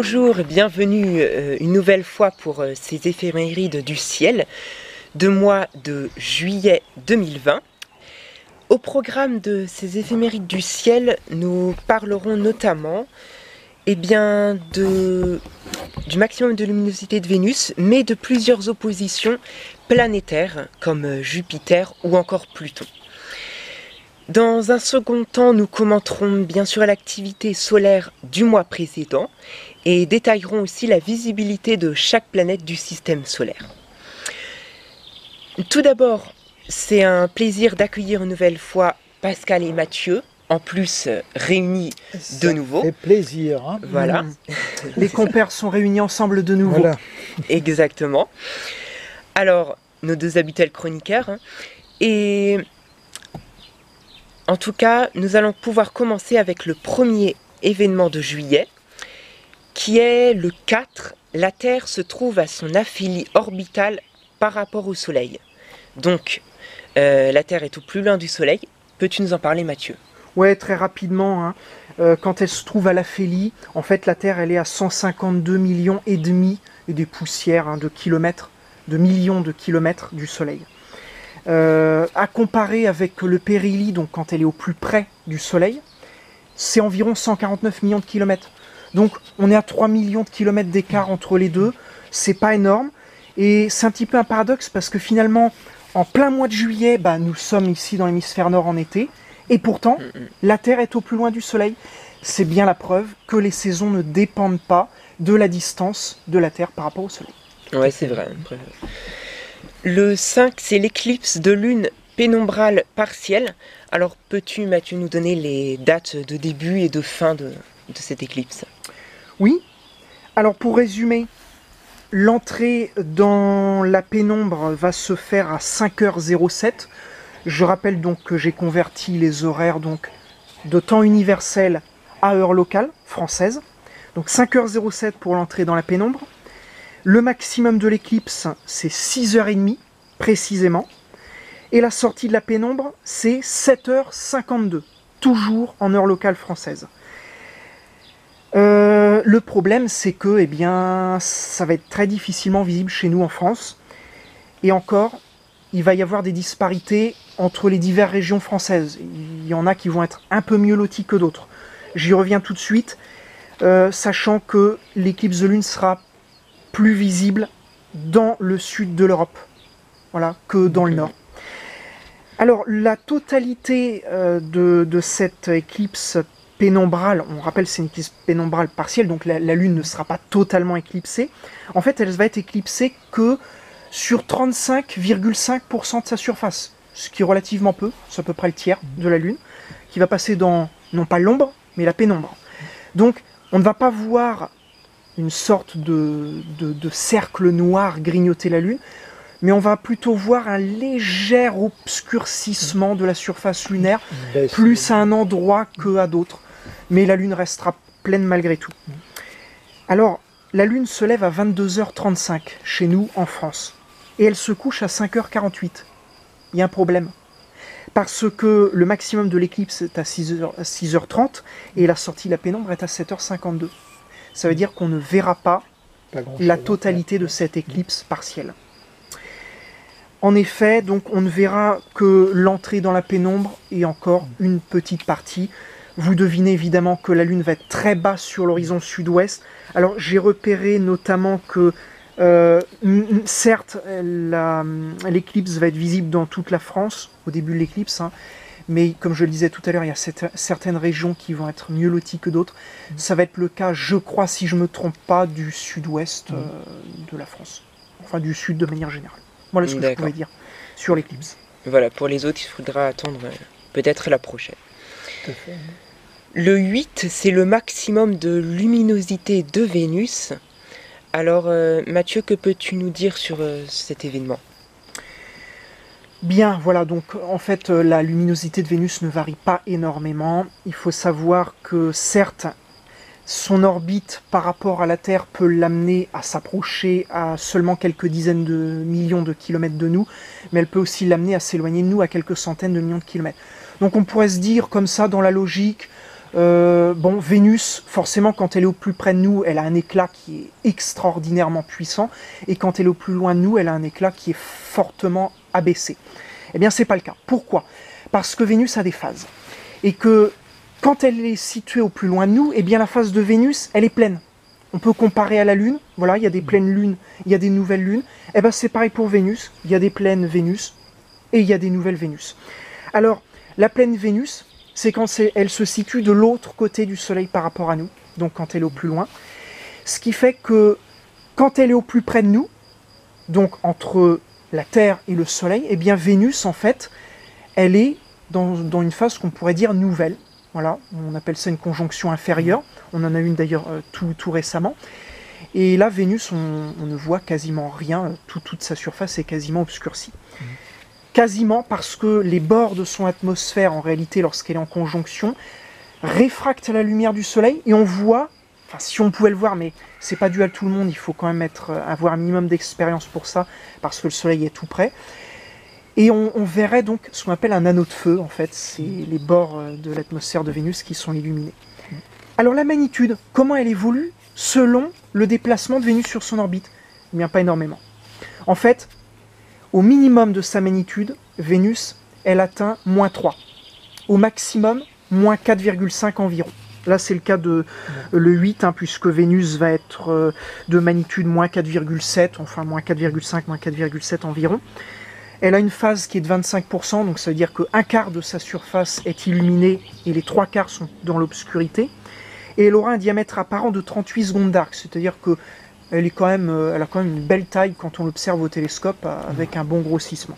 Bonjour et bienvenue une nouvelle fois pour ces éphémérides du ciel de mois de juillet 2020. Au programme de ces éphémérides du ciel, nous parlerons notamment du maximum de luminosité de Vénus, mais de plusieurs oppositions planétaires comme Jupiter ou encore Pluton. Dans un second temps, nous commenterons bien sûr l'activité solaire du mois précédent et détaillerons aussi la visibilité de chaque planète du système solaire. Tout d'abord, c'est un plaisir d'accueillir une nouvelle fois Pascal et Mathieu, en plus réunis de nouveau. Ça fait plaisir. Hein. Voilà. Les compères sont réunis ensemble de nouveau. Voilà. Exactement. Alors, nos deux habituels chroniqueurs. Et en tout cas, nous allons pouvoir commencer avec le premier événement de juillet, qui est le 4. La Terre se trouve à son aphélie orbitale par rapport au Soleil. Donc, la Terre est au plus loin du Soleil. Peux-tu nous en parler, Mathieu ? Ouais, très rapidement. Quand elle se trouve à l'aphélie, en fait, la Terre, elle est à 152 millions et demi et des poussières de kilomètres, de millions de kilomètres du Soleil. À comparer avec le périhélie, donc quand elle est au plus près du Soleil, c'est environ 149 millions de kilomètres. Donc on est à 3 millions de kilomètres d'écart entre les deux, c'est pas énorme, et c'est un petit peu un paradoxe parce que finalement, en plein mois de juillet, nous sommes ici dans l'hémisphère nord en été, et pourtant, la Terre est au plus loin du Soleil. C'est bien la preuve que les saisons ne dépendent pas de la distance de la Terre par rapport au Soleil. Ouais, c'est vrai. Le 5, c'est l'éclipse de lune pénombrale partielle. Alors, peux-tu, Mathieu, nous donner les dates de début et de fin de cette éclipse ? Oui. Alors, pour résumer, l'entrée dans la pénombre va se faire à 5h07. Je rappelle donc que j'ai converti les horaires de temps universel à heure locale, française. Donc 5h07 pour l'entrée dans la pénombre. Le maximum de l'éclipse, c'est 6h30, précisément. Et la sortie de la pénombre, c'est 7h52, toujours en heure locale française. Le problème, c'est que ça va être très difficilement visible chez nous en France. Et encore, il va y avoir des disparités entre les diverses régions françaises. Il y en a qui vont être un peu mieux loties que d'autres. J'y reviens tout de suite, sachant que l'éclipse de lune sera plus visible dans le sud de l'Europe, que dans le nord. Alors, la totalité de cette éclipse pénombrale, on rappelle c'est une éclipse pénombrale partielle, donc la Lune ne sera pas totalement éclipsée. En fait, elle va être éclipsée que sur 35,5% de sa surface, ce qui est relativement peu, c'est à peu près le tiers de la Lune, qui va passer dans, non pas l'ombre, mais la pénombre. Donc, on ne va pas voir une sorte de cercle noir grignoter la Lune, mais on va plutôt voir un léger obscurcissement de la surface lunaire, plus à un endroit qu'à d'autres. Mais la Lune restera pleine malgré tout. Alors, la Lune se lève à 22h35 chez nous en France, et elle se couche à 5h48. Il y a un problème. Parce que le maximum de l'éclipse est à 6h30, et la sortie de la pénombre est à 7h52. Ça veut dire qu'on ne verra pas la totalité de cette éclipse partielle. En effet, donc on ne verra que l'entrée dans la pénombre et encore une petite partie. Vous devinez évidemment que la Lune va être très basse sur l'horizon sud-ouest. Alors j'ai repéré notamment que, certes, l'éclipse va être visible dans toute la France, au début de l'éclipse, mais comme je le disais tout à l'heure, il y a certaines régions qui vont être mieux loties que d'autres. Ça va être le cas, je crois, si je ne me trompe pas, du sud-ouest de la France. Enfin, du sud de manière générale. Voilà ce que je pouvais dire sur l'éclipse. Voilà, pour les autres, il faudra attendre peut-être la prochaine. Tout à fait. Le 8, c'est le maximum de luminosité de Vénus. Alors, Mathieu, que peux-tu nous dire sur cet événement ? Bien, voilà, donc en fait, la luminosité de Vénus ne varie pas énormément. Il faut savoir que, certes, son orbite par rapport à la Terre peut l'amener à s'approcher à seulement quelques dizaines de millions de kilomètres de nous, mais elle peut aussi l'amener à s'éloigner de nous à quelques centaines de millions de kilomètres. Donc on pourrait se dire comme ça dans la logique, Bon, Vénus, forcément, quand elle est au plus près de nous, elle a un éclat qui est extraordinairement puissant, et quand elle est au plus loin de nous, elle a un éclat qui est fortement abaissé. Eh bien, c'est pas le cas. Pourquoi? Parce que Vénus a des phases, et que quand elle est située au plus loin de nous, eh bien, la phase de Vénus, elle est pleine. On peut comparer à la Lune, voilà, il y a des pleines lunes, il y a des nouvelles lunes. Eh bien, c'est pareil pour Vénus, il y a des pleines Vénus, et il y a des nouvelles Vénus. Alors, la pleine Vénus, c'est quand elle se situe de l'autre côté du Soleil par rapport à nous, donc quand elle est au plus loin. Ce qui fait que quand elle est au plus près de nous, donc entre la Terre et le Soleil, eh bien Vénus, en fait, elle est dans une phase qu'on pourrait dire nouvelle. Voilà, on appelle ça une conjonction inférieure. On en a une d'ailleurs tout récemment. Et là, Vénus, on ne voit quasiment rien. Toute sa surface est quasiment obscurcie. Quasiment parce que les bords de son atmosphère, en réalité, lorsqu'elle est en conjonction, réfractent la lumière du Soleil et on voit, enfin si on pouvait le voir, mais c'est pas dû à tout le monde, il faut quand même avoir un minimum d'expérience pour ça, parce que le Soleil est tout près. Et on verrait donc ce qu'on appelle un anneau de feu, en fait, c'est les bords de l'atmosphère de Vénus qui sont illuminés. Alors la magnitude, comment elle évolue selon le déplacement de Vénus sur son orbite? Eh bien pas énormément. En fait, au minimum de sa magnitude, Vénus, elle atteint -3. Au maximum, -4,5 environ. Là, c'est le cas de le 8, puisque Vénus va être de magnitude -4,7, enfin -4,5, -4,7 environ. Elle a une phase qui est de 25%, donc ça veut dire qu'un quart de sa surface est illuminée et les 3 quarts sont dans l'obscurité. Et elle aura un diamètre apparent de 38 secondes d'arc, c'est-à-dire que elle a quand même une belle taille quand on l'observe au télescope avec un bon grossissement.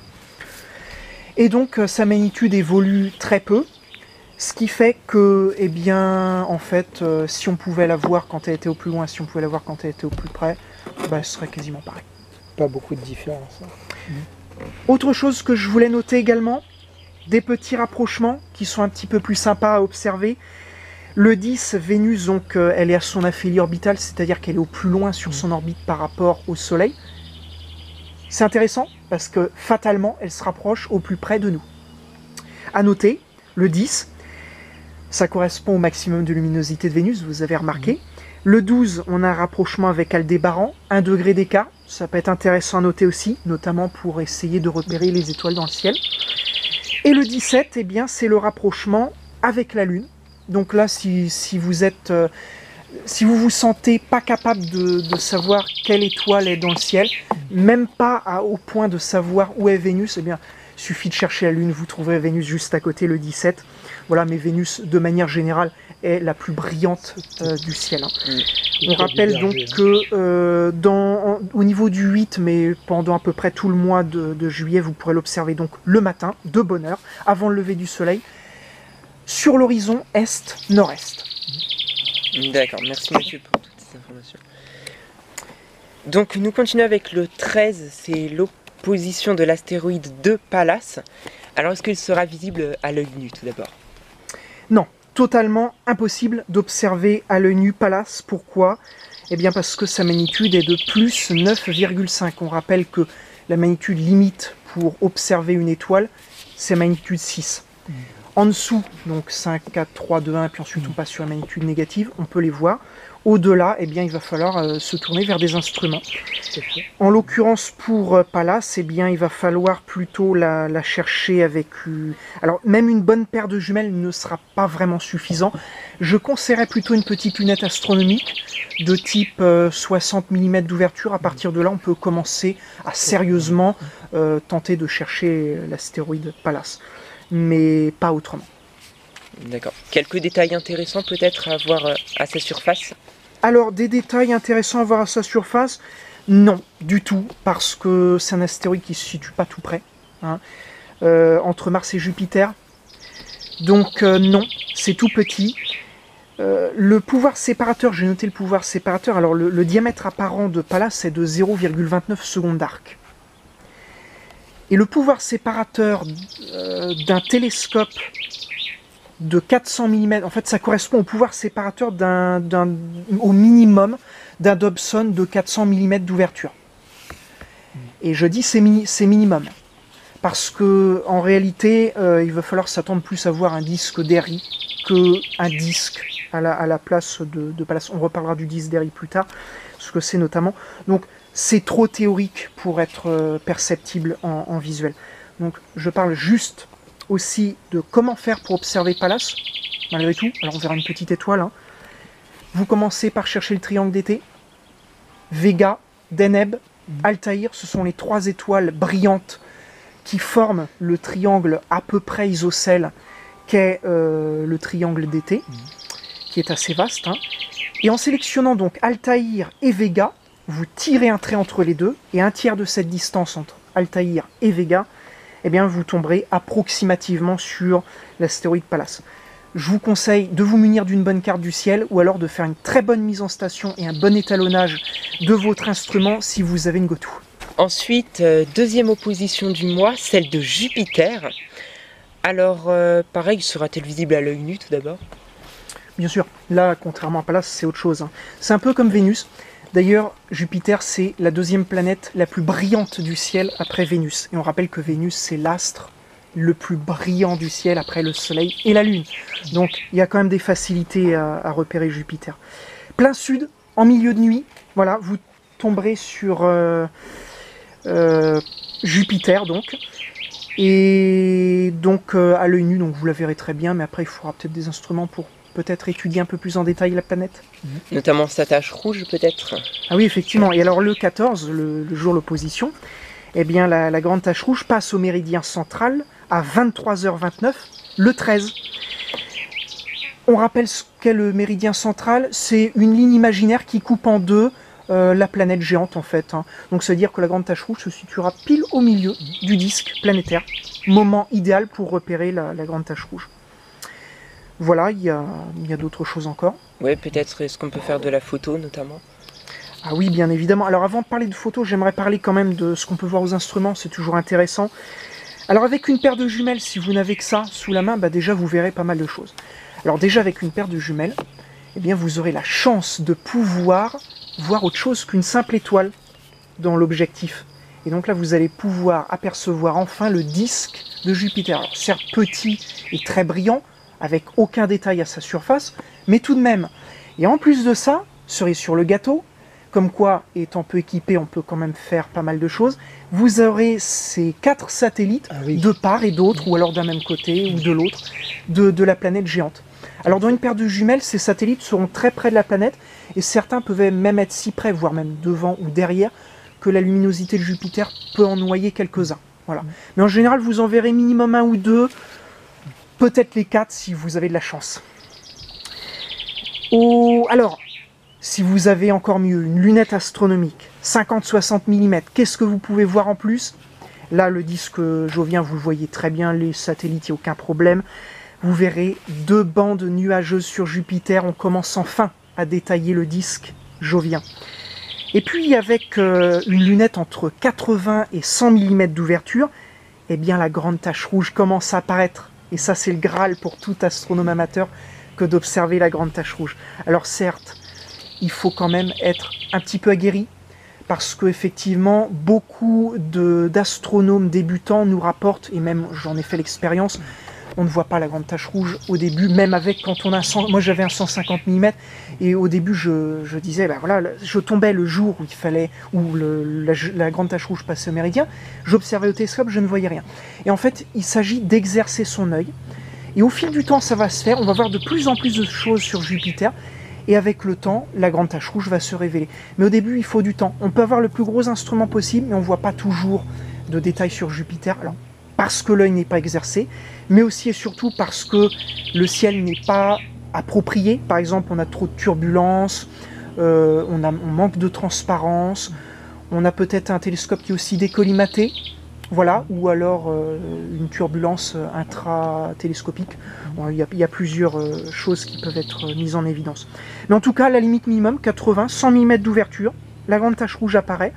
Et donc sa magnitude évolue très peu, ce qui fait que, eh bien, en fait, si on pouvait la voir quand elle était au plus loin, si on pouvait la voir quand elle était au plus près, bah, ce serait quasiment pareil. Pas beaucoup de différence. Autre chose que je voulais noter également, des petits rapprochements qui sont un petit peu plus sympas à observer. Le 10, Vénus, donc, elle est à son aphélie orbitale, c'est-à-dire qu'elle est au plus loin sur son orbite par rapport au Soleil. C'est intéressant parce que fatalement, elle se rapproche au plus près de nous. À noter, le 10, ça correspond au maximum de luminosité de Vénus, vous avez remarqué. Le 12, on a un rapprochement avec Aldébaran, 1 degré d'écart. Ça peut être intéressant à noter aussi, notamment pour essayer de repérer les étoiles dans le ciel. Et le 17, eh bien, c'est le rapprochement avec la Lune. Donc là, si vous vous sentez pas capable de savoir quelle étoile est dans le ciel, même pas au point de savoir où est Vénus, eh bien, suffit de chercher la Lune, vous trouverez Vénus juste à côté, le 17. Voilà, mais Vénus, de manière générale, est la plus brillante du ciel. On rappelle donc que au niveau du 8, mais pendant à peu près tout le mois de juillet, vous pourrez l'observer donc le matin, de bonne heure, avant le lever du soleil, sur l'horizon est-nord-est. D'accord, merci Mathieu pour toutes ces informations. Donc nous continuons avec le 13, c'est l'opposition de l'astéroïde de Pallas. Alors est-ce qu'il sera visible à l'œil nu tout d'abord? Non, totalement impossible d'observer à l'œil nu Pallas. Pourquoi? Eh bien parce que sa magnitude est de plus 9,5. On rappelle que la magnitude limite pour observer une étoile, c'est magnitude 6. En dessous, donc 5, 4, 3, 2, 1, puis ensuite on passe sur la magnitude négative, on peut les voir. Au-delà, eh bien, il va falloir se tourner vers des instruments. En l'occurrence, pour Pallas, eh bien, il va falloir plutôt la chercher avec... Alors, même une bonne paire de jumelles ne sera pas vraiment suffisant. Je conseillerais plutôt une petite lunette astronomique de type 60 mm d'ouverture. À partir de là, on peut commencer à sérieusement tenter de chercher l'astéroïde Pallas. Mais pas autrement. D'accord. Quelques détails intéressants peut-être à voir à sa surface? Alors, des détails intéressants à voir à sa surface? Non, du tout, parce que c'est un astéroïde qui ne se situe pas tout près, entre Mars et Jupiter. Donc non, c'est tout petit. Le pouvoir séparateur, j'ai noté le pouvoir séparateur, alors le diamètre apparent de Pallas est de 0,29 secondes d'arc. Et le pouvoir séparateur d'un télescope de 400 mm, en fait ça correspond au pouvoir séparateur au minimum d'un Dobson de 400 mm d'ouverture. Et je dis c'est minimum, parce que en réalité, il va falloir s'attendre plus à voir un disque d'Airy qu'un disque à la place de Pallas. On reparlera du disque d'Airy plus tard, ce que c'est notamment. Donc c'est trop théorique pour être perceptible en visuel. Donc je parle juste aussi de comment faire pour observer Pallas, malgré tout. Alors on verra une petite étoile. Hein. Vous commencez par chercher le triangle d'été. Vega, Deneb, Altaïr, ce sont les 3 étoiles brillantes qui forment le triangle à peu près isocèle qu'est le triangle d'été, qui est assez vaste. Hein. Et en sélectionnant donc Altaïr et Vega, vous tirez un trait entre les deux, et un tiers de cette distance entre Altaïr et Vega, eh bien vous tomberez approximativement sur l'astéroïde Pallas. Je vous conseille de vous munir d'une bonne carte du ciel, ou alors de faire une très bonne mise en station et un bon étalonnage de votre instrument si vous avez une GoTo. Ensuite, deuxième opposition du mois, celle de Jupiter. Alors, pareil, sera-t-elle visible à l'œil nu tout d'abord? Bien sûr, là, contrairement à Pallas, c'est autre chose. Hein. C'est un peu comme Vénus. D'ailleurs, Jupiter, c'est la 2e planète la plus brillante du ciel après Vénus. Et on rappelle que Vénus, c'est l'astre le plus brillant du ciel après le Soleil et la Lune. Donc, il y a quand même des facilités à repérer Jupiter. Plein sud, en milieu de nuit, voilà, vous tomberez sur Jupiter, donc. Et donc, à l'œil nu, donc vous la verrez très bien, mais après, il faudra peut-être des instruments pour peut-être étudier un peu plus en détail la planète. Notamment sa tache rouge, peut-être? Ah oui, effectivement. Et alors, le 14, le jour de l'opposition, eh bien, la grande tache rouge passe au méridien central à 23h29, le 13. On rappelle ce qu'est le méridien central, c'est une ligne imaginaire qui coupe en deux la planète géante, en fait. Hein. Donc, ça veut dire que la grande tache rouge se situera pile au milieu du disque planétaire. Moment idéal pour repérer la grande tache rouge. Voilà, il y a d'autres choses encore. Oui, peut-être est-ce qu'on peut faire de la photo, notamment? Ah oui, bien évidemment. Alors, avant de parler de photos, j'aimerais parler quand même de ce qu'on peut voir aux instruments, c'est toujours intéressant. Alors, avec une paire de jumelles, si vous n'avez que ça sous la main, bah déjà, vous verrez pas mal de choses. Alors, déjà, avec une paire de jumelles, eh bien, vous aurez la chance de pouvoir voir autre chose qu'une simple étoile dans l'objectif. Et donc là, vous allez pouvoir apercevoir enfin le disque de Jupiter. Alors, certes petit et très brillant, avec aucun détail à sa surface, mais tout de même. Et en plus de ça, cerise sur le gâteau, comme quoi, étant peu équipé, on peut quand même faire pas mal de choses, vous aurez ces 4 satellites de part et d'autre, ou alors d'un même côté ou de l'autre, de la planète géante. Alors dans une paire de jumelles, ces satellites seront très près de la planète, et certains peuvent même être si près, voire même devant ou derrière, que la luminosité de Jupiter peut en noyer quelques-uns. Voilà. Mais en général, vous en verrez minimum 1 ou 2, peut-être les 4 si vous avez de la chance. Alors, si vous avez encore mieux une lunette astronomique, 50-60 mm, qu'est-ce que vous pouvez voir en plus? Là, le disque jovien, vous le voyez très bien, les satellites, il n'y a aucun problème. Vous verrez 2 bandes nuageuses sur Jupiter, on commence enfin à détailler le disque jovien. Et puis, avec une lunette entre 80 et 100 mm d'ouverture, eh bien, la grande tache rouge commence à apparaître. Et ça, c'est le Graal pour tout astronome amateur que d'observer la grande tache rouge. Alors certes, il faut quand même être un petit peu aguerri, parce qu'effectivement, beaucoup d'astronomes débutants nous rapportent, et même j'en ai fait l'expérience, on ne voit pas la grande tache rouge au début, même avec quand on a moi j'avais un 150 mm, et au début je disais, ben voilà, je tombais le jour où il fallait, où la grande tache rouge passait au méridien, j'observais au télescope, je ne voyais rien. Et en fait, il s'agit d'exercer son œil, et au fil du temps ça va se faire, on va voir de plus en plus de choses sur Jupiter, et avec le temps, la grande tache rouge va se révéler. Mais au début, il faut du temps. On peut avoir le plus gros instrument possible, mais on ne voit pas toujours de détails sur Jupiter. Alors, parce que l'œil n'est pas exercé, mais aussi et surtout parce que le ciel n'est pas approprié. Par exemple, on a trop de turbulences, on manque de transparence, on a peut-être un télescope qui est aussi décollimaté, voilà, ou alors une turbulence intra-télescopique. Bon, il y a plusieurs choses qui peuvent être mises en évidence. Mais en tout cas, la limite minimum, 80, 100 mm d'ouverture, la grande tache rouge apparaît.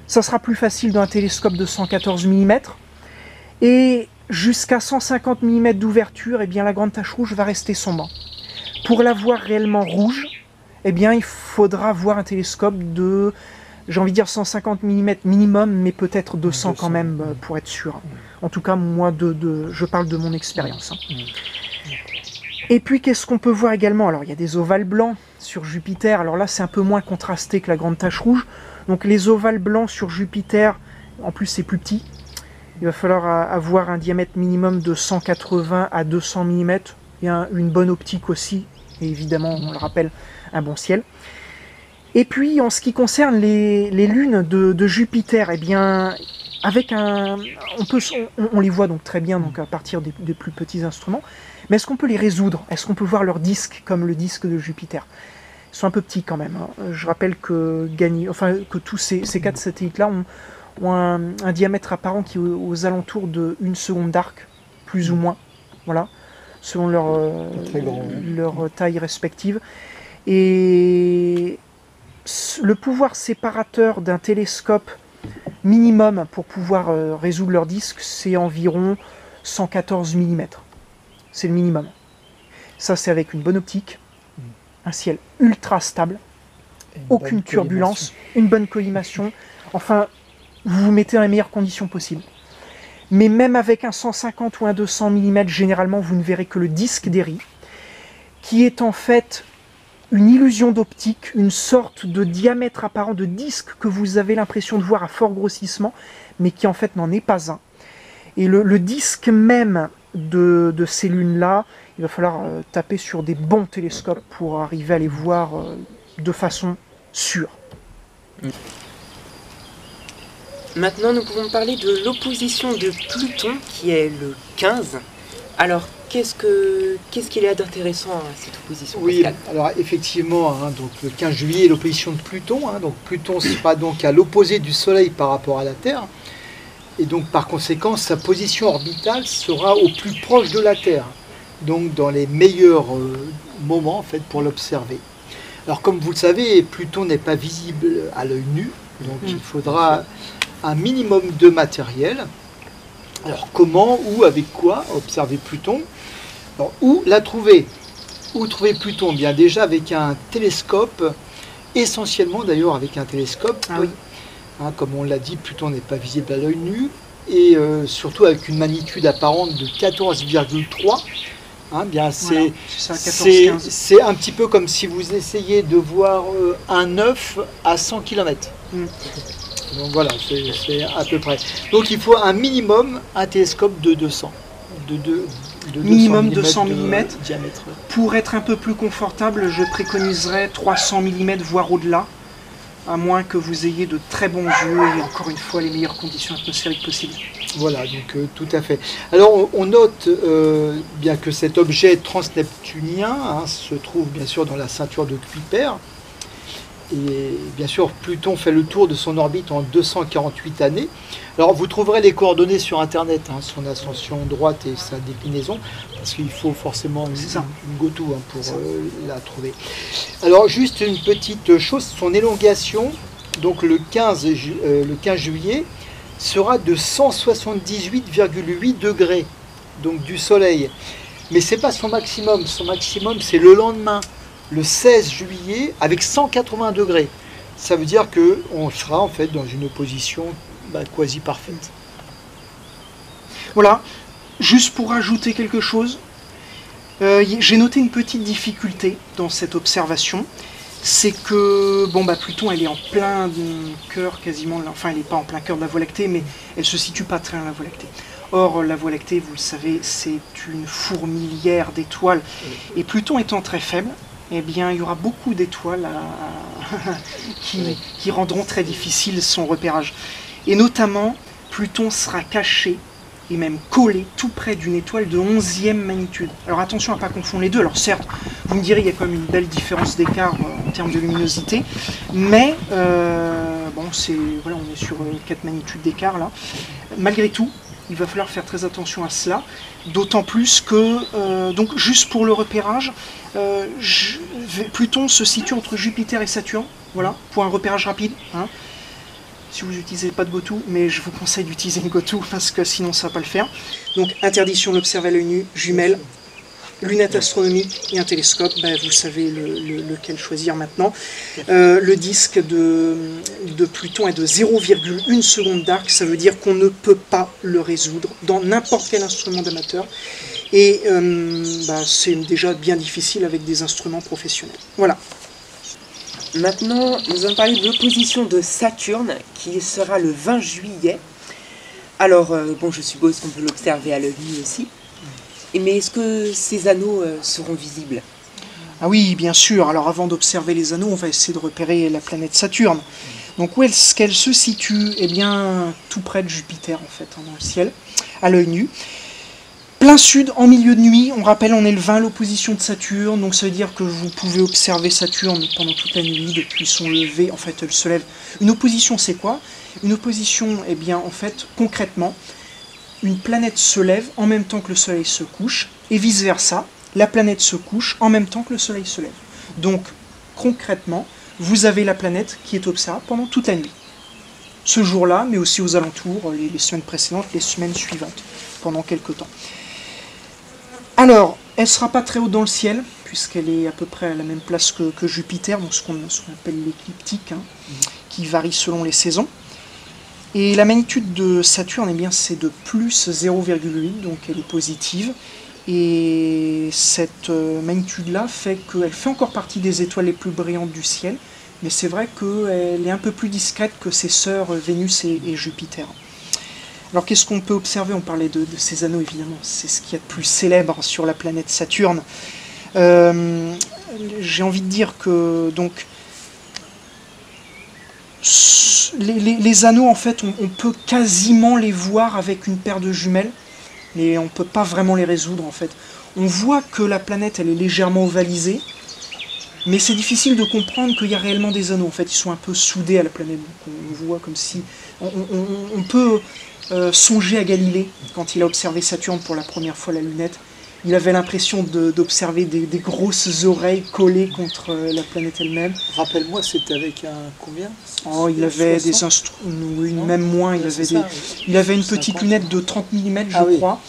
Ça sera plus facile d'un télescope de 114 mm. Et jusqu'à 150 mm d'ouverture, eh bien, la grande tache rouge va rester sombre. Pour la voir réellement rouge, eh bien, il faudra voir un télescope de j'ai envie de dire 150 mm minimum, mais peut-être 200 quand même, pour être sûr. En tout cas, moi, je parle de mon expérience. Et puis, qu'est-ce qu'on peut voir également? Alors, il y a des ovales blancs sur Jupiter. Alors là, c'est un peu moins contrasté que la grande tache rouge. Donc, les ovales blancs sur Jupiter, en plus, c'est plus petit. Il va falloir avoir un diamètre minimum de 180 à 200 mm. Et une bonne optique aussi. Et évidemment, on le rappelle, un bon ciel. Et puis, en ce qui concerne les lunes de Jupiter, eh bien, avec on les voit donc très bien donc à partir des plus petits instruments. Mais est-ce qu'on peut les résoudre? Est-ce qu'on peut voir leurs disques comme le disque de Jupiter? Ils sont un peu petits quand même. Je rappelle que tous ces 4 satellites-là ont un diamètre apparent qui est aux alentours de 1 seconde d'arc, plus ou moins, voilà, selon leur taille respective. Et le pouvoir séparateur d'un télescope minimum pour pouvoir résoudre leur disque, c'est environ 114 mm. C'est le minimum. Ça, c'est avec une bonne optique, un ciel ultra stable, aucune turbulence, une bonne collimation. Enfin, vous vous mettez dans les meilleures conditions possibles. Mais même avec un 150 ou un 200 mm, généralement, vous ne verrez que le disque des Raies, qui est en fait une illusion d'optique, une sorte de diamètre apparent de disque que vous avez l'impression de voir à fort grossissement, mais qui en fait n'en est pas un. Et le disque même de ces lunes-là, il va falloir taper sur des bons télescopes pour arriver à les voir de façon sûre. Maintenant, nous pouvons parler de l'opposition de Pluton, qui est le 15. Alors, qu'est-ce qu'il y a d'intéressant à cette opposition? Oui, Pascal? Alors effectivement, donc le 15 juillet, l'opposition de Pluton. Donc Pluton sera donc à l'opposé du Soleil par rapport à la Terre. Et donc par conséquent, sa position orbitale sera au plus proche de la Terre. Donc dans les meilleurs moments en fait, pour l'observer. Alors comme vous le savez, Pluton n'est pas visible à l'œil nu. Donc il faudra un minimum de matériel. Alors comment, où, avec quoi observer Pluton? Alors, où la trouver? Où trouver Pluton? Bien déjà avec un télescope, essentiellement d'ailleurs avec un télescope. Ah oui. Comme on l'a dit, Pluton n'est pas visible à l'œil nu, et surtout avec une magnitude apparente de 14,3. Bien c'est un petit peu comme si vous essayez de voir un œuf à 100 km. Donc voilà, c'est à peu près. Donc il faut un minimum, un télescope de 200. Minimum 200 mm. Diamètre. Pour être un peu plus confortable, je préconiserais 300 mm, voire au-delà, à moins que vous ayez de très bons yeux et encore une fois les meilleures conditions atmosphériques possibles. Voilà, donc tout à fait. Alors on note bien que cet objet transneptunien se trouve bien sûr dans la ceinture de Kuiper. Et bien sûr, Pluton fait le tour de son orbite en 248 années. Alors vous trouverez les coordonnées sur Internet, son ascension droite et sa déclinaison, parce qu'il faut forcément une GoTo pour la trouver. Alors juste une petite chose, son élongation, donc le 15 juillet, sera de 178,8 degrés, donc du Soleil. Mais ce n'est pas son maximum c'est le lendemain, le 16 juillet, avec 180 degrés. Ça veut dire qu'on sera en fait dans une position quasi parfaite. Voilà, juste pour ajouter quelque chose, j'ai noté une petite difficulté dans cette observation. C'est que Pluton, elle est en plein cœur quasiment, enfin elle n'est pas en plein cœur de la Voie lactée, mais elle se situe pas très loin de la Voie lactée. Or, la Voie lactée, vous le savez, c'est une fourmilière d'étoiles. Et Pluton étant très faible, eh bien, il y aura beaucoup d'étoiles qui rendront très difficile son repérage. Et notamment, Pluton sera caché et même collé tout près d'une étoile de 11e magnitude. Alors attention à ne pas confondre les deux. Alors certes, vous me direz qu'il y a quand même une belle différence d'écart en termes de luminosité, mais on est sur 4 magnitudes d'écart là. Malgré tout, il va falloir faire très attention à cela, d'autant plus que, donc juste pour le repérage, Pluton se situe entre Jupiter et Saturne, voilà, pour un repérage rapide. Si vous n'utilisez pas de GoTo, mais je vous conseille d'utiliser une GoTo parce que sinon ça ne va pas le faire. Donc interdiction de l'observer à l'œil nu, jumelles, lunette astronomique et un télescope, vous savez lequel choisir maintenant. Le disque de Pluton est de 0,1 seconde d'arc, ça veut dire qu'on ne peut pas le résoudre dans n'importe quel instrument d'amateur. Et c'est déjà bien difficile avec des instruments professionnels. Voilà. Maintenant, nous allons parler de l'opposition de Saturne, qui sera le 20 juillet. Alors, je suppose qu'on peut l'observer à l'œil nu aussi. Mais est-ce que ces anneaux seront visibles? Ah oui, bien sûr. Alors, avant d'observer les anneaux, on va essayer de repérer la planète Saturne. Donc, où est-ce qu'elle se situe? Eh bien, tout près de Jupiter, en fait, dans le ciel, à l'œil nu. Plein sud, en milieu de nuit, on rappelle, on est le 20, l'opposition de Saturne, donc ça veut dire que vous pouvez observer Saturne pendant toute la nuit, depuis son lever, en fait elle se lève. Une opposition c'est quoi? Une opposition, eh bien en fait, concrètement, une planète se lève en même temps que le soleil se couche, et vice versa, la planète se couche en même temps que le soleil se lève. Donc, concrètement, vous avez la planète qui est observable pendant toute la nuit. Ce jour-là, mais aussi aux alentours, les semaines précédentes, les semaines suivantes, pendant quelques temps. Alors, elle ne sera pas très haute dans le ciel, puisqu'elle est à peu près à la même place que Jupiter, donc ce qu'on appelle l'écliptique, qui varie selon les saisons. Et la magnitude de Saturne, eh bien, c'est de plus 0,8, donc elle est positive. Et cette magnitude-là fait qu'elle fait encore partie des étoiles les plus brillantes du ciel, mais c'est vrai qu'elle est un peu plus discrète que ses sœurs Vénus et Jupiter. Alors qu'est-ce qu'on peut observer? On parlait de ces anneaux, évidemment, c'est ce qu'il y a de plus célèbre sur la planète Saturne. J'ai envie de dire que donc les anneaux, en fait, on peut quasiment les voir avec une paire de jumelles, mais on ne peut pas vraiment les résoudre, en fait. On voit que la planète, elle est légèrement ovalisée, mais c'est difficile de comprendre qu'il y a réellement des anneaux. En fait, ils sont un peu soudés à la planète. Donc on voit comme si... On peut... songer à Galilée, quand il a observé Saturne pour la première fois la lunette, il avait l'impression d'observer des grosses oreilles collées contre la planète elle-même. Rappelle-moi, c'était avec un combien? Oh, il avait des instruments, oui, même moins, il avait une petite lunette de 30 mm, je crois.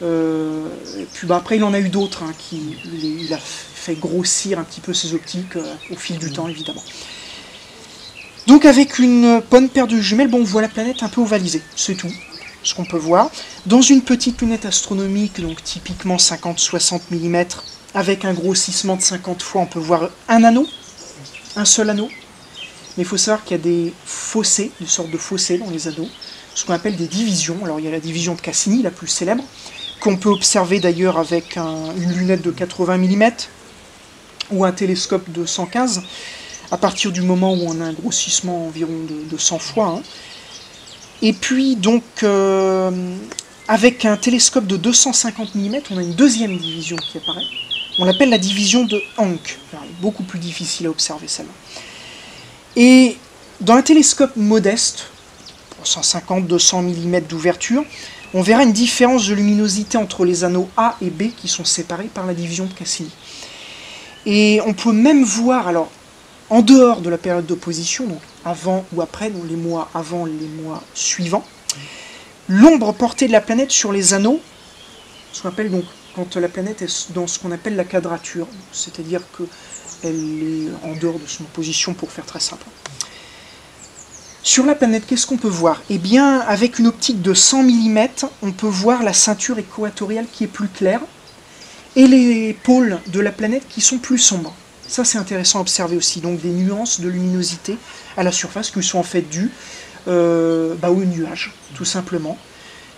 Et puis après, il en a eu d'autres, il a fait grossir un petit peu ses optiques au fil du temps, évidemment. Donc avec une bonne paire de jumelles, on voit la planète un peu ovalisée, c'est tout ce qu'on peut voir. Dans une petite lunette astronomique, donc typiquement 50-60 mm, avec un grossissement de 50 fois, on peut voir un anneau, un seul anneau. Mais il faut savoir qu'il y a des fossés, une sorte de fossés dans les anneaux, ce qu'on appelle des divisions. Alors il y a la division de Cassini, la plus célèbre, qu'on peut observer d'ailleurs avec une lunette de 80 mm, ou un télescope de 115, à partir du moment où on a un grossissement environ de 100 fois. Et puis, donc, avec un télescope de 250 mm, on a une deuxième division qui apparaît. On l'appelle la division de Hank. Alors, elle est beaucoup plus difficile à observer, celle-là. Et dans un télescope modeste, 150-200 mm d'ouverture, on verra une différence de luminosité entre les anneaux A et B qui sont séparés par la division de Cassini. Et on peut même voir, alors, en dehors de la période d'opposition, donc avant ou après, donc les mois avant, les mois suivants, l'ombre portée de la planète sur les anneaux, ce qu'on appelle donc quand la planète est dans ce qu'on appelle la quadrature, c'est-à-dire qu'elle est en dehors de son position, pour faire très simple. Sur la planète, qu'est-ce qu'on peut voir? Eh bien, avec une optique de 100 mm, on peut voir la ceinture équatoriale qui est plus claire, et les pôles de la planète qui sont plus sombres. Ça, c'est intéressant à observer aussi, donc des nuances de luminosité à la surface qui sont en fait dues aux nuages, tout simplement,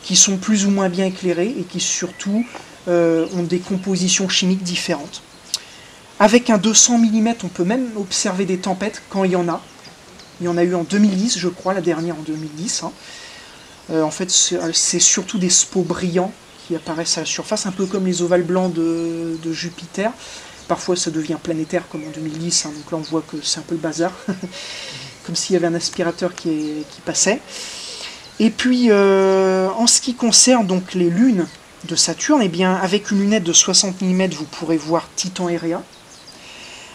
qui sont plus ou moins bien éclairés et qui surtout ont des compositions chimiques différentes. Avec un 200 mm, on peut même observer des tempêtes quand il y en a. Il y en a eu en 2010, je crois, la dernière en 2010. En fait, c'est surtout des spots brillants qui apparaissent à la surface, un peu comme les ovales blancs de Jupiter. Parfois ça devient planétaire comme en 2010, donc là on voit que c'est un peu le bazar, comme s'il y avait un aspirateur qui passait. Et puis en ce qui concerne donc les lunes de Saturne, eh bien, avec une lunette de 60 mm, vous pourrez voir Titan et Rhea.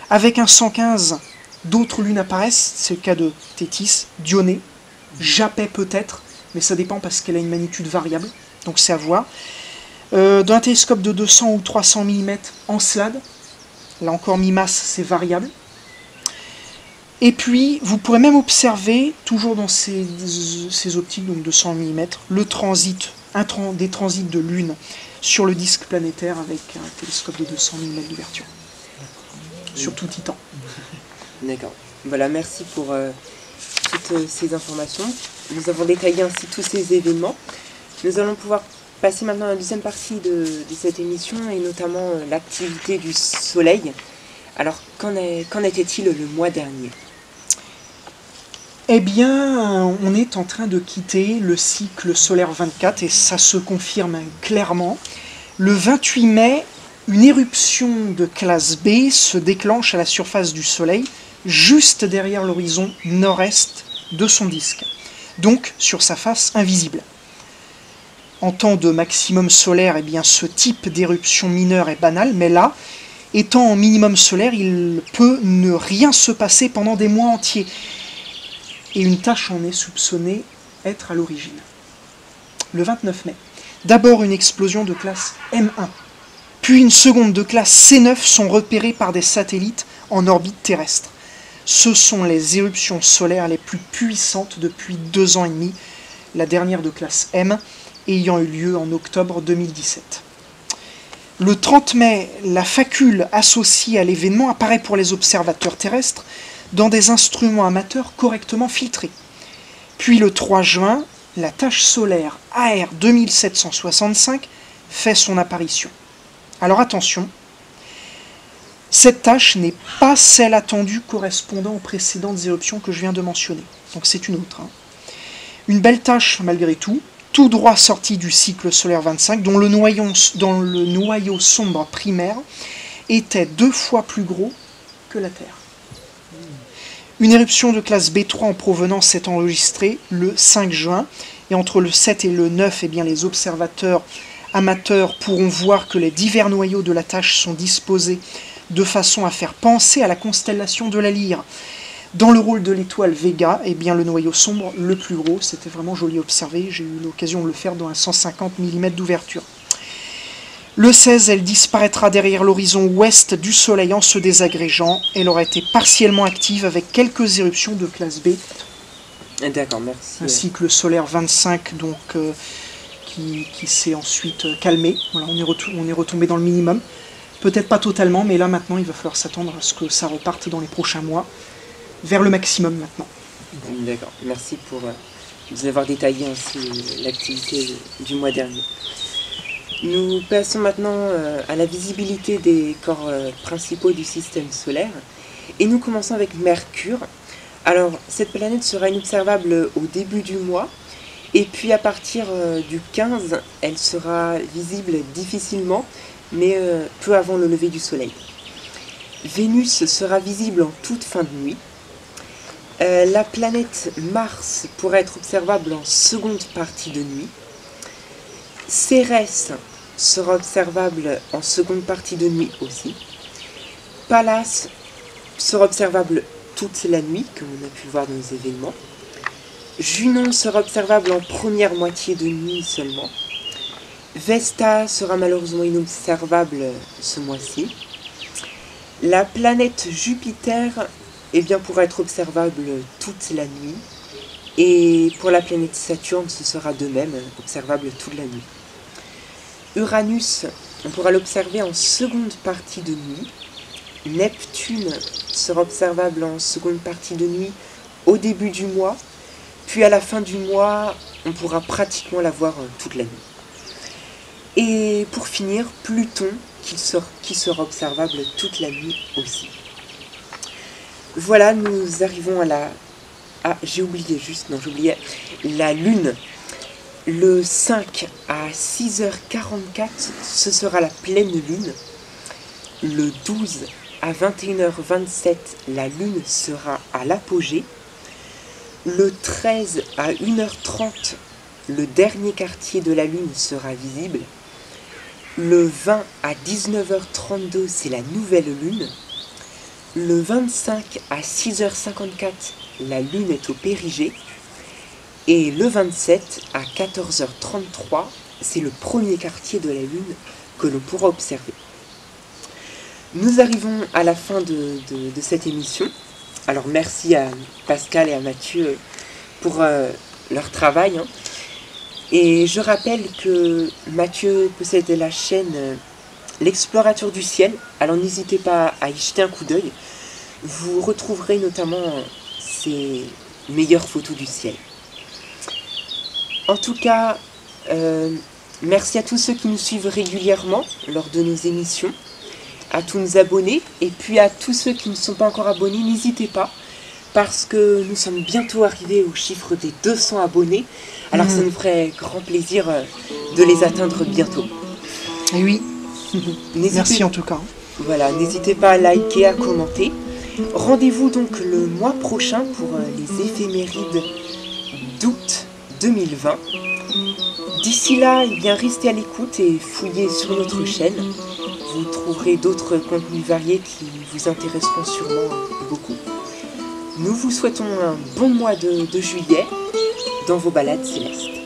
Avec un 115, d'autres lunes apparaissent, c'est le cas de Thétis, Dionée, Japet peut-être, mais ça dépend parce qu'elle a une magnitude variable, donc c'est à voir. D'un télescope de 200 ou 300 mm en SLAD. Là encore, mi-masse, c'est variable. Et puis, vous pourrez même observer, toujours dans ces optiques, donc de 100 mm, le transit, des transits de Lune sur le disque planétaire avec un télescope de 200 mm d'ouverture. Sur tout Titan. D'accord. Voilà, merci pour toutes ces informations. Nous avons détaillé ainsi tous ces événements. Nous allons pouvoir passer maintenant à la deuxième partie de cette émission, et notamment l'activité du Soleil. Alors, qu'en était-il le mois dernier ? Eh bien, on est en train de quitter le cycle solaire 24, et ça se confirme clairement. Le 28 mai, une éruption de classe B se déclenche à la surface du Soleil, juste derrière l'horizon nord-est de son disque, donc sur sa face invisible. En temps de maximum solaire, eh bien, ce type d'éruption mineure est banal, mais là, étant en minimum solaire, il peut ne rien se passer pendant des mois entiers. Et une tache en est soupçonnée être à l'origine. Le 29 mai, d'abord une explosion de classe M1, puis une seconde de classe C9 sont repérées par des satellites en orbite terrestre. Ce sont les éruptions solaires les plus puissantes depuis 2 ans et demi, la dernière de classe M ayant eu lieu en octobre 2017. Le 30 mai, la facule associée à l'événement apparaît pour les observateurs terrestres dans des instruments amateurs correctement filtrés. Puis le 3 juin, la tache solaire AR 2765 fait son apparition. Alors attention, cette tache n'est pas celle attendue correspondant aux précédentes éruptions que je viens de mentionner. Donc c'est une autre. Une belle tache malgré tout droit sortie du cycle solaire 25, dont le noyau sombre primaire était 2 fois plus gros que la Terre. Une éruption de classe B3 en provenance s'est enregistrée le 5 juin, et entre le 7 et le 9, eh bien, les observateurs amateurs pourront voir que les divers noyaux de la tache sont disposés de façon à faire penser à la constellation de la Lyre. Dans le rôle de l'étoile Vega, eh bien, le noyau sombre le plus gros, c'était vraiment joli à observer, j'ai eu l'occasion de le faire dans un 150 mm d'ouverture. Le 16, elle disparaîtra derrière l'horizon ouest du Soleil en se désagrégeant. Elle aura été partiellement active avec quelques éruptions de classe B. D'accord, merci. Un cycle solaire 25 donc, qui s'est ensuite calmé. Voilà, on est retombé dans le minimum. Peut-être pas totalement, mais là maintenant il va falloir s'attendre à ce que ça reparte dans les prochains mois, vers le maximum maintenant. D'accord, merci pour nous avoir détaillé ainsi l'activité du mois dernier. Nous passons maintenant à la visibilité des corps principaux du système solaire, et nous commençons avec Mercure. Alors, cette planète sera inobservable au début du mois, et puis à partir du 15, elle sera visible difficilement, mais peu avant le lever du soleil. Vénus sera visible en toute fin de nuit. La planète Mars pourra être observable en seconde partie de nuit. Cérès sera observable en seconde partie de nuit aussi. Pallas sera observable toute la nuit, comme on a pu le voir dans les événements. Junon sera observable en première moitié de nuit seulement. Vesta sera malheureusement inobservable ce mois-ci. La planète Jupiter pourra être observable toute la nuit. Et pour la planète Saturne, ce sera de même observable toute la nuit. Uranus, on pourra l'observer en seconde partie de nuit. Neptune sera observable en seconde partie de nuit au début du mois. Puis à la fin du mois, on pourra pratiquement la voir toute la nuit. Et pour finir, Pluton, qui sera observable toute la nuit aussi. Voilà, nous arrivons à la... Ah, j'oubliais la Lune. Le 5 à 6h44, ce sera la pleine Lune. Le 12 à 21h27, la Lune sera à l'apogée. Le 13 à 1h30, le dernier quartier de la Lune sera visible. Le 20 à 19h32, c'est la nouvelle Lune. Le 25 à 6h54, la Lune est au périgée. Et le 27 à 14h33, c'est le premier quartier de la Lune que l'on pourra observer. Nous arrivons à la fin de cette émission. Alors merci à Pascal et à Mathieu pour leur travail. Et je rappelle que Mathieu possède la chaîne L'Explorateur du Ciel. Alors n'hésitez pas à y jeter un coup d'œil. Vous retrouverez notamment ses meilleures photos du ciel. En tout cas, merci à tous ceux qui nous suivent régulièrement lors de nos émissions, à tous nos abonnés, et puis à tous ceux qui ne sont pas encore abonnés, n'hésitez pas, parce que nous sommes bientôt arrivés au chiffre des 200 abonnés, alors ça nous ferait grand plaisir de les atteindre bientôt. Et oui, merci en tout cas. Voilà, n'hésitez pas à liker, à commenter. Rendez-vous donc le mois prochain pour les éphémérides d'août 2020. D'ici là, eh bien, restez à l'écoute et fouillez sur notre chaîne. Vous trouverez d'autres contenus variés qui vous intéresseront sûrement beaucoup. Nous vous souhaitons un bon mois de juillet dans vos balades célestes.